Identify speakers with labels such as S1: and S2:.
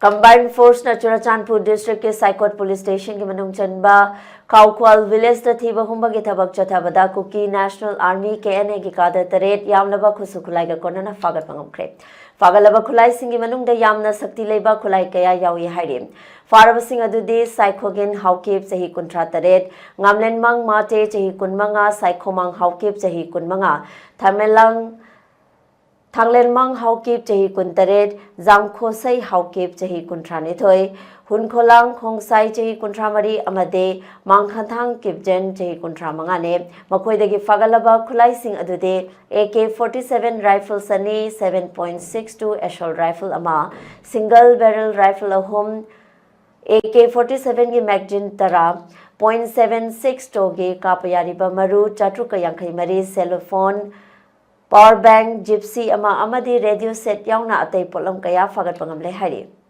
S1: Combined Force na CCPUR District ke Saikot Police Station ke manung chanba Kaukwal Village da thiba humba ke thabak chathabada Kuki National Army KNA ki kada taret yamlaba khutsu khutlaiga konana phagatpa ngamkhre phagalaba khulai singi manung da yamna sakti leiba khulai kaya yawi hairi faraba sing adudi Saikhogen haukip chahi kuntra taret ngamlen mang mate chahi kunmanga Saikhomang haukip chahi kunmanga Thanglenmang haukip chahi kuntaret Zamkhosai haukip chahi kuntrani thoi Hunkholang khongsai chahi kuntramari amade Mangkhanthang kipjen chahi kuntramangane makoidagi phagalaba khulai sing adude AK-47 rifle sani 7.62 assault rifle ama single barrel rifle ahum AK-47 ki magazine tara 0.76 toge kapayariba maru chatruka yankhai mari cellphone Power bank, gypsy, amadi radio set yauna atay polam kaya phagatpa ngamle hari.